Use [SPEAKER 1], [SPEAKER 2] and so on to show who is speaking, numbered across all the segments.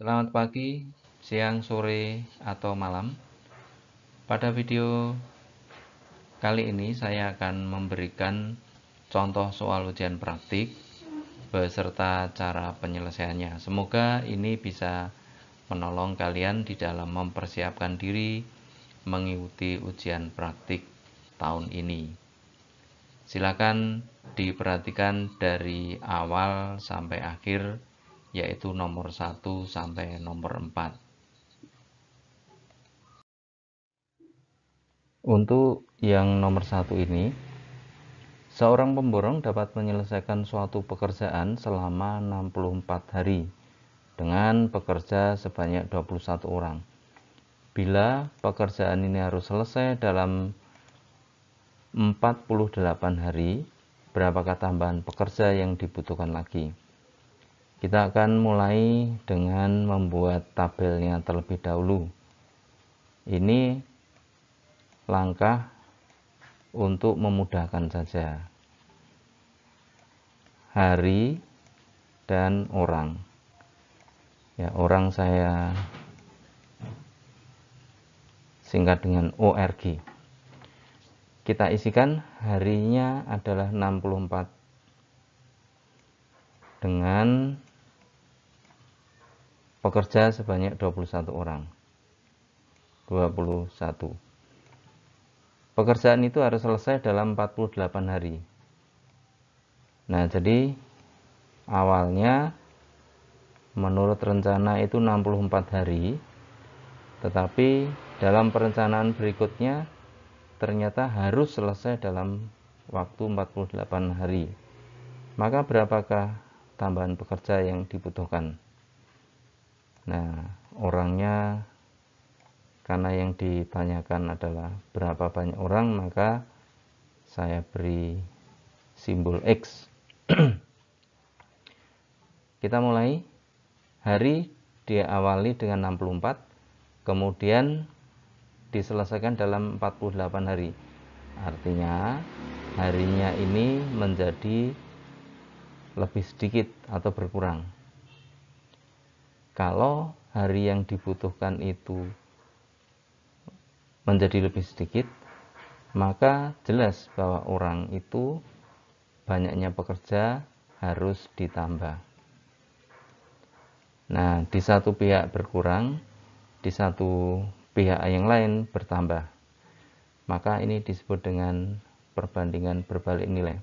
[SPEAKER 1] Selamat pagi, siang, sore, atau malam. Pada video kali ini saya akan memberikan contoh soal ujian praktik beserta cara penyelesaiannya. Semoga ini bisa menolong kalian di dalam mempersiapkan diri mengikuti ujian praktik tahun ini. Silakan diperhatikan dari awal sampai akhir, yaitu nomor 1 sampai nomor 4. Untuk yang nomor 1 ini, seorang pemborong dapat menyelesaikan suatu pekerjaan selama 64 hari dengan pekerja sebanyak 21 orang. Bila pekerjaan ini harus selesai dalam 48 hari, berapakah tambahan pekerja yang dibutuhkan lagi? Kita akan mulai dengan membuat tabelnya terlebih dahulu. Ini langkah untuk memudahkan saja. Hari dan orang. Ya, orang saya singkat dengan ORG. Kita isikan harinya adalah 64 dengan pekerja sebanyak 21 orang. 21. Pekerjaan itu harus selesai dalam 48 hari. Nah, jadi awalnya menurut rencana itu 64 hari, tetapi dalam perencanaan berikutnya ternyata harus selesai dalam waktu 48 hari. Maka berapakah tambahan pekerja yang dibutuhkan? Nah, orangnya, karena yang ditanyakan adalah berapa banyak orang, maka saya beri simbol X. Kita mulai. Hari diawali dengan 64, kemudian diselesaikan dalam 48 hari. Artinya harinya ini menjadi lebih sedikit atau berkurang. Kalau hari yang dibutuhkan itu menjadi lebih sedikit, maka jelas bahwa orang itu banyaknya pekerja harus ditambah. Nah, di satu pihak berkurang, di satu pihak yang lain bertambah. Maka ini disebut dengan perbandingan berbalik nilai.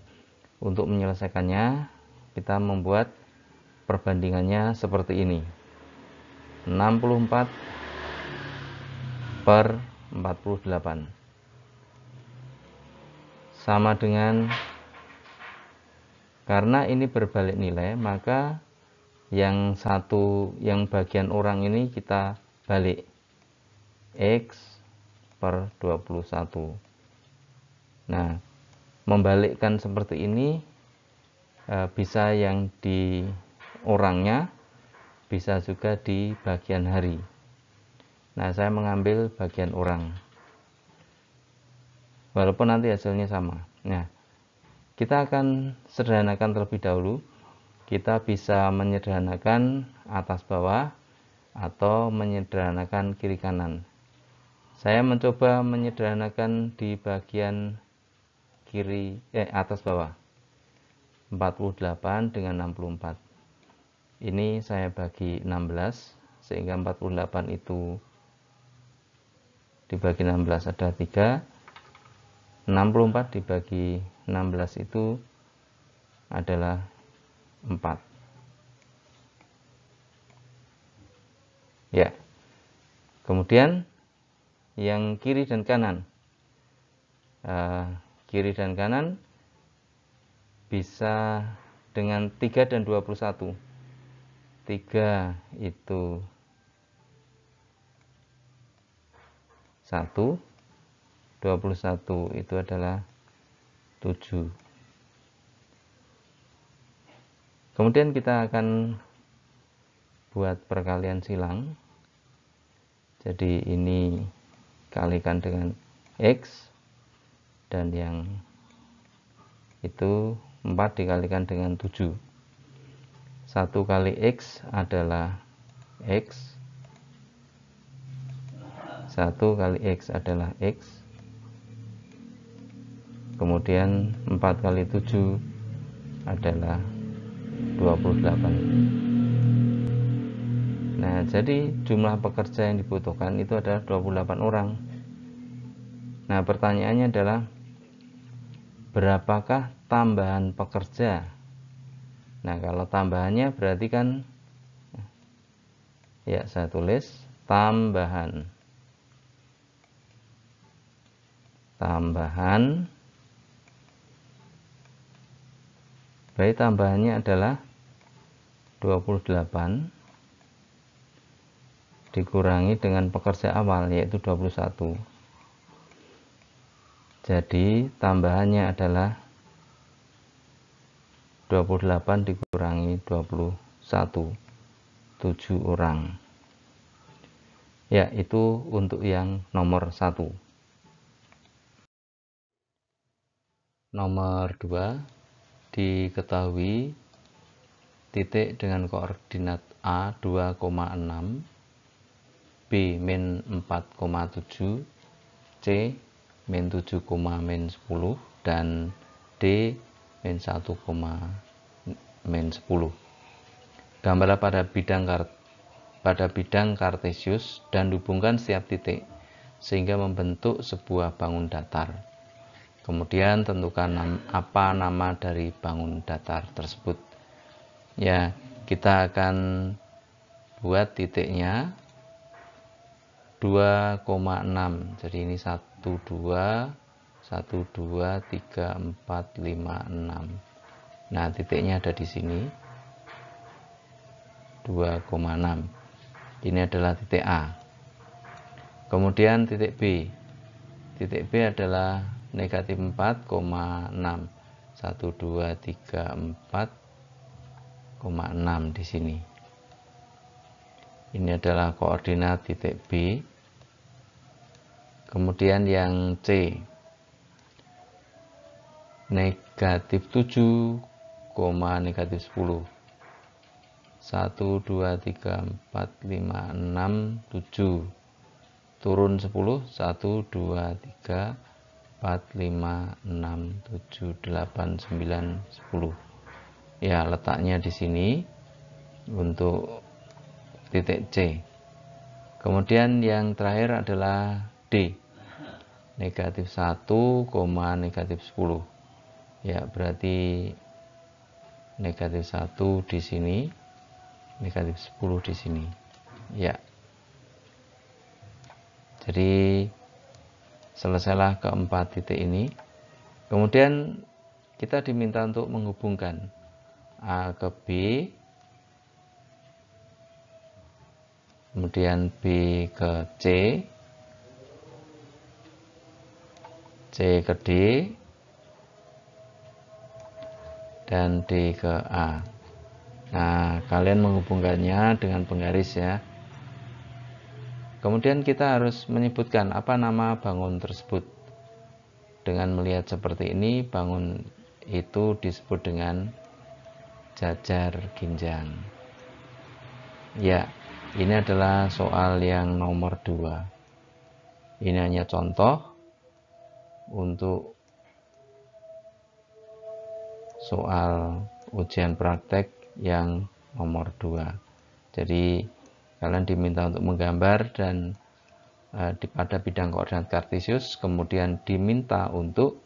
[SPEAKER 1] Untuk menyelesaikannya, kita membuat perbandingannya seperti ini. 64 per 48 sama dengan, karena ini berbalik nilai, maka yang satu, yang bagian orang ini kita balik, X per 21. Nah, membalikkan seperti ini bisa yang di orangnya, bisa juga di bagian hari. Nah, saya mengambil bagian orang, walaupun nanti hasilnya sama. Nah, kita akan sederhanakan terlebih dahulu. Kita bisa menyederhanakan atas bawah atau menyederhanakan kiri kanan. Saya mencoba menyederhanakan di bagian kiri, atas bawah. 48 dengan 64. Ini saya bagi 16, sehingga 48 itu dibagi 16 ada 3. 64 dibagi 16 itu adalah 4. Ya. Kemudian yang kiri dan kanan. Kiri dan kanan bisa dengan 3 dan 21. 3 itu 1, 21 itu adalah 7. Kemudian kita akan buat perkalian silang. Jadi ini kalikan dengan X, dan yang itu 4 dikalikan dengan 7. 1 kali X adalah X, 1 kali X adalah X, kemudian 4 kali 7 adalah 28. Nah, jadi jumlah pekerja yang dibutuhkan itu adalah 28 orang. Nah, pertanyaannya adalah berapakah tambahan pekerja? Nah, kalau tambahannya berarti kan, ya saya tulis tambahan. Berarti tambahannya adalah 28 dikurangi dengan pekerja awal yaitu 21. Jadi tambahannya adalah 28 dikurangi 21, 7 orang. Ya, itu untuk yang nomor 1. Nomor 2, diketahui titik dengan koordinat A 2,6, B min 4,7, C min 7, min 10, dan D min 1, min 10. Gambarlah pada bidang kartesius dan hubungkan setiap titik sehingga membentuk sebuah bangun datar. Kemudian tentukan apa nama dari bangun datar tersebut. Ya, kita akan buat titiknya 2,6. Jadi ini 1 2 1 2 3 4 5 6. Nah, titiknya ada di sini 2,6. Ini adalah titik A. Kemudian titik B. Titik B adalah negatif 4,6. 1 2 3 4,6 di sini. Ini adalah koordinat titik B. Kemudian yang C, negatif 7, negatif 10. 1 2 3 4 5 6 7. Turun 10. 1 2 3 4 5 6 7 8 9 10. Ya, letaknya di sini untuk titik C. Kemudian yang terakhir adalah D, negatif 1, negatif 10. Ya, berarti negatif 1 di sini, negatif 10 di sini. Ya, jadi selesailah keempat titik ini. Kemudian kita diminta untuk menghubungkan A ke B, kemudian B ke C, C ke D, dan D ke A. Nah, kalian menghubungkannya dengan penggaris ya. Kemudian kita harus menyebutkan apa nama bangun tersebut. Dengan melihat seperti ini, bangun itu disebut dengan jajar ginjang. Ya, ini adalah soal yang nomor 2. Ini hanya contoh untuk soal ujian praktek yang nomor 2. Jadi kalian diminta untuk menggambar dan pada bidang koordinat kartesius, kemudian diminta untuk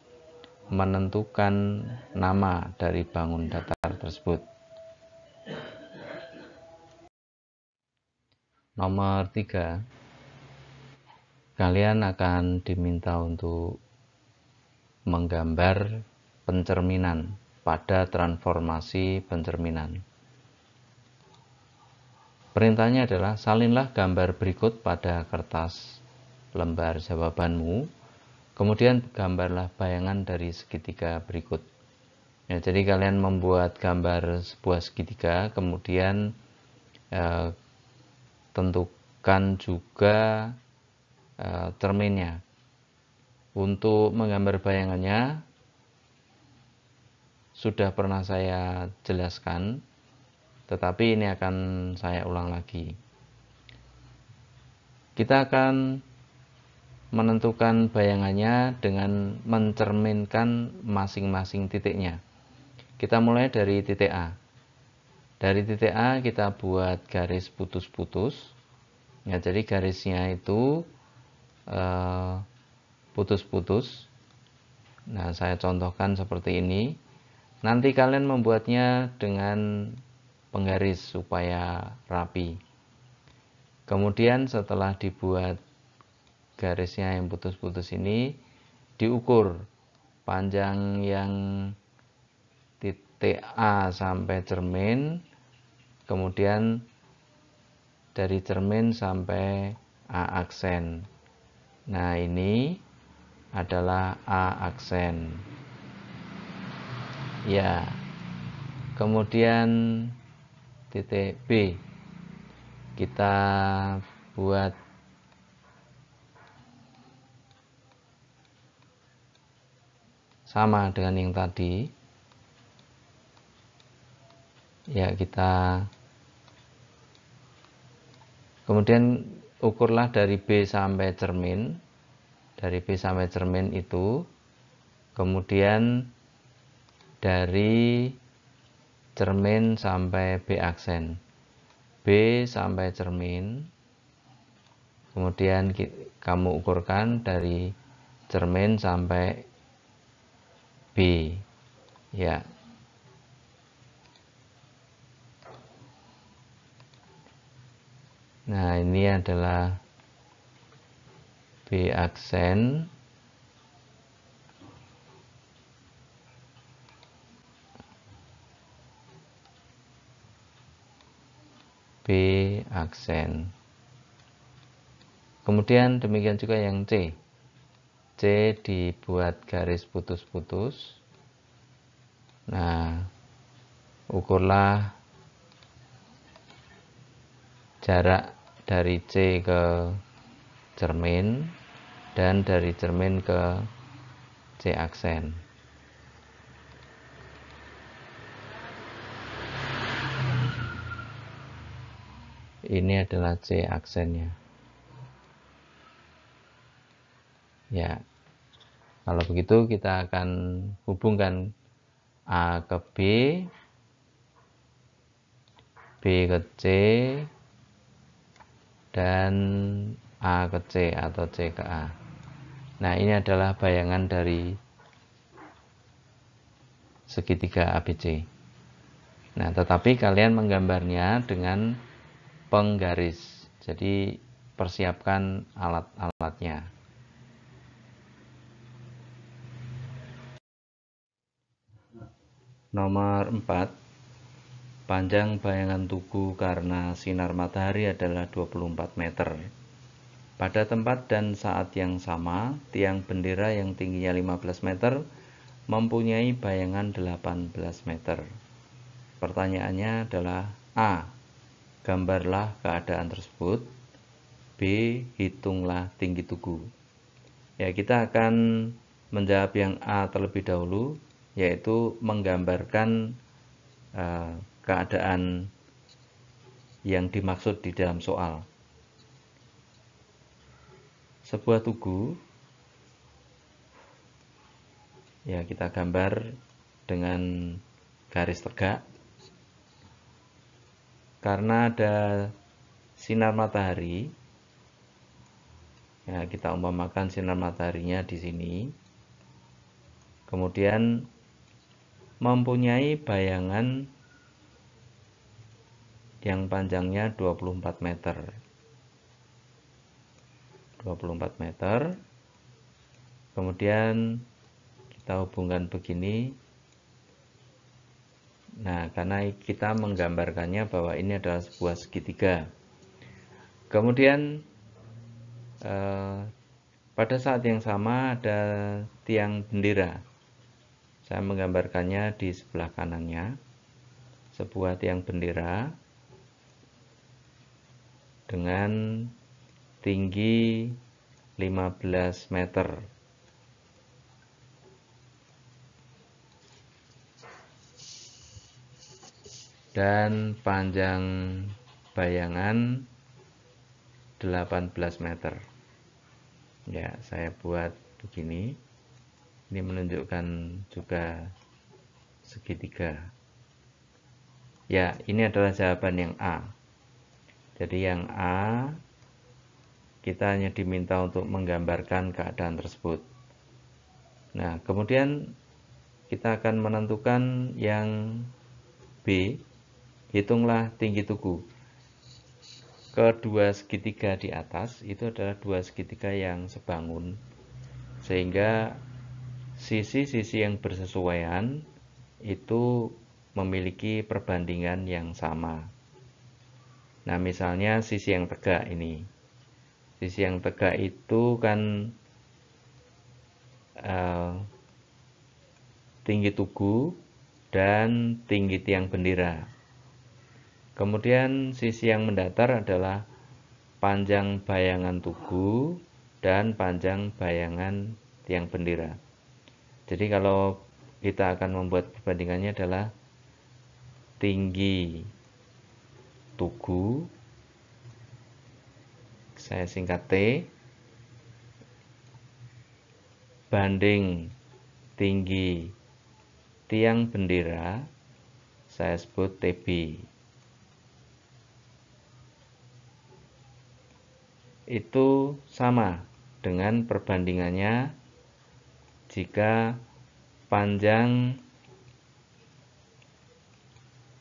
[SPEAKER 1] menentukan nama dari bangun datar tersebut. Nomor 3, kalian akan diminta untuk menggambar pencerminan pada transformasi pencerminan. Perintahnya adalah salinlah gambar berikut pada kertas lembar jawabanmu, kemudian gambarlah bayangan dari segitiga berikut. Ya, jadi kalian membuat gambar sebuah segitiga, kemudian tentukan juga cerminnya. Untuk menggambar bayangannya sudah pernah saya jelaskan, tetapi ini akan saya ulang lagi. Kita akan menentukan bayangannya dengan mencerminkan masing-masing titiknya. Kita mulai dari titik A. Dari titik A kita buat garis putus-putus. Ya, jadi garisnya itu putus-putus. Nah, saya contohkan seperti ini. Nanti kalian membuatnya dengan penggaris supaya rapi. Kemudian setelah dibuat garisnya yang putus-putus ini, diukur panjang yang titik A sampai cermin, kemudian dari cermin sampai A aksen. Nah, ini adalah A aksen. Ya. Kemudian titik B kita buat sama dengan yang tadi. Ya, kita kemudian ukurlah dari B sampai cermin. Dari B sampai cermin itu, kemudian dari cermin sampai B aksen. B sampai cermin, kemudian kamu ukurkan dari cermin sampai B. Ya. Nah, ini adalah B aksen. B aksen. Kemudian demikian juga yang C. C dibuat garis putus-putus. Nah, ukurlah jarak dari C ke cermin dan dari cermin ke C aksen. Ini adalah C aksennya. Ya. Kalau begitu kita akan hubungkan A ke B, B ke C, dan A ke C atau C ke A. Nah, ini adalah bayangan dari segitiga ABC. Nah, tetapi kalian menggambarnya dengan penggaris. Jadi persiapkan alat-alatnya. Nomor 4. Panjang bayangan tugu karena sinar matahari adalah 24 meter. Pada tempat dan saat yang sama, tiang bendera yang tingginya 15 meter mempunyai bayangan 18 meter. Pertanyaannya adalah A. Gambarlah keadaan tersebut. B. Hitunglah tinggi tugu. Ya, kita akan menjawab yang A terlebih dahulu, yaitu menggambarkan keadaan yang dimaksud di dalam soal. Sebuah tugu, ya, kita gambar dengan garis tegak. Karena ada sinar matahari, ya, kita umpamakan sinar mataharinya di sini. Kemudian mempunyai bayangan yang panjangnya 24 meter. 24 meter. Kemudian kita hubungkan begini. Nah, karena kita menggambarkannya bahwa ini adalah sebuah segitiga. Kemudian pada saat yang sama ada tiang bendera. Saya menggambarkannya di sebelah kanannya. Sebuah tiang bendera dengan tinggi 15 meter. Dan panjang bayangan 18 meter. Ya, saya buat begini. Ini menunjukkan juga segitiga. Ya, ini adalah jawaban yang A. Jadi yang A, kita hanya diminta untuk menggambarkan keadaan tersebut. Nah, kemudian kita akan menentukan yang B. Hitunglah tinggi tugu. Kedua segitiga di atas itu adalah dua segitiga yang sebangun, sehingga sisi-sisi yang bersesuaian itu memiliki perbandingan yang sama. Nah, misalnya sisi yang tegak ini. Sisi yang tegak itu kan tinggi tugu dan tinggi tiang bendera. Kemudian sisi yang mendatar adalah panjang bayangan tugu dan panjang bayangan tiang bendera. Jadi kalau kita akan membuat perbandingannya adalah tinggi tugu, saya singkat T, banding tinggi tiang bendera, saya sebut TB. Itu sama dengan perbandingannya jika panjang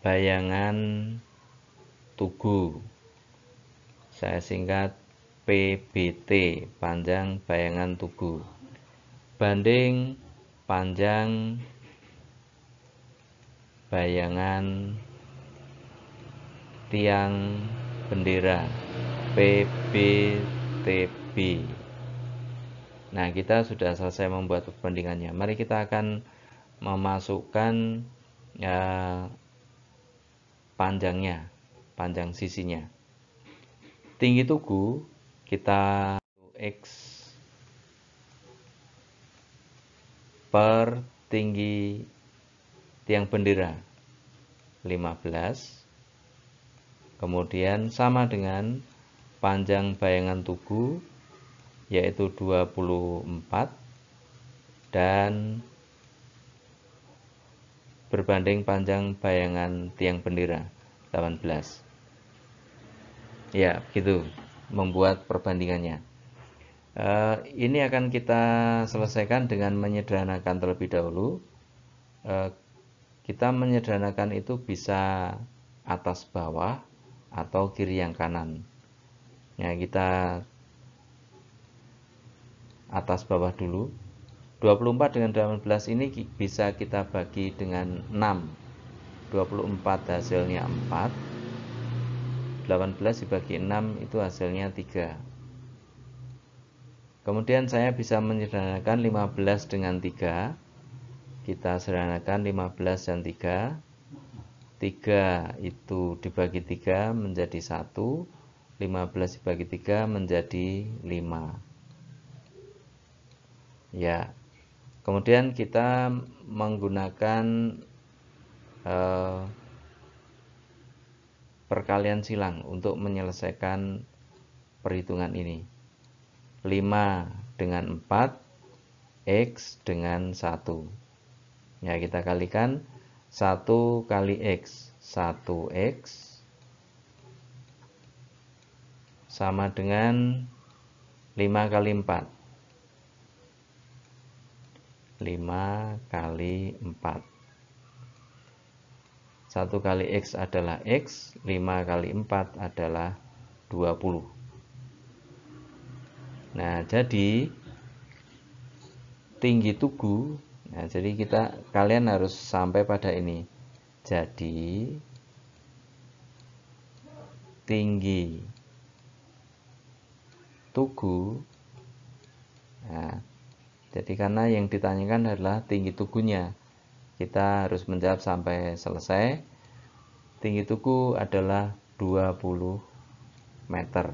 [SPEAKER 1] bayangan tugu, saya singkat PBT, panjang bayangan tugu, banding panjang bayangan tiang bendera, PBTB. Nah, kita sudah selesai membuat perbandingannya. Mari kita akan memasukkan panjangnya, panjang sisinya. Tinggi tugu kita X per tinggi tiang bendera 15. Kemudian sama dengan panjang bayangan tugu yaitu 24 dan berbanding panjang bayangan tiang bendera 18. Ya, begitu membuat perbandingannya. Ini akan kita selesaikan dengan menyederhanakan terlebih dahulu. Kita menyederhanakan itu bisa atas bawah atau kiri yang kanan. Ya, kita atas bawah dulu. 24 dengan 18 ini bisa kita bagi dengan 6. 24 hasilnya 4. 18 dibagi 6 itu hasilnya 3. Kemudian saya bisa menyederhanakan 15 dengan 3. Kita sederhanakan 15 dan 3. 3 itu dibagi 3 menjadi 1. 15 dibagi 3 menjadi 5. Ya. Kemudian kita menggunakan perkalian silang untuk menyelesaikan perhitungan ini. 5 dengan 4, X dengan 1. Ya, kita kalikan 1 kali X, 1X sama dengan 5 kali 4. 5 kali 4. 1 kali X adalah X, 5 kali 4 adalah 20. Nah, jadi tinggi tugu, nah jadi kalian harus sampai pada ini. Jadi tinggi tugu, nah, jadi karena yang ditanyakan adalah tinggi tugunya, kita harus menjawab sampai selesai. Tinggi tugu adalah 20 meter.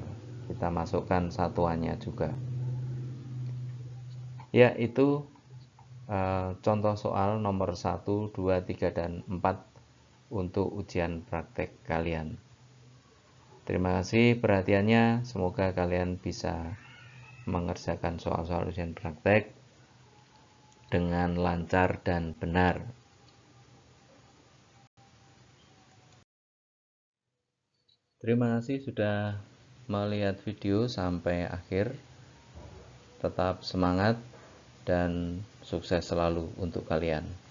[SPEAKER 1] Kita masukkan satuannya juga. Ya, itu contoh soal nomor 1, 2, 3, dan 4 untuk ujian praktek kalian. Terima kasih perhatiannya, semoga kalian bisa mengerjakan soal-soal ujian praktek dengan lancar dan benar. Terima kasih sudah melihat video sampai akhir. Tetap semangat dan sukses selalu untuk kalian.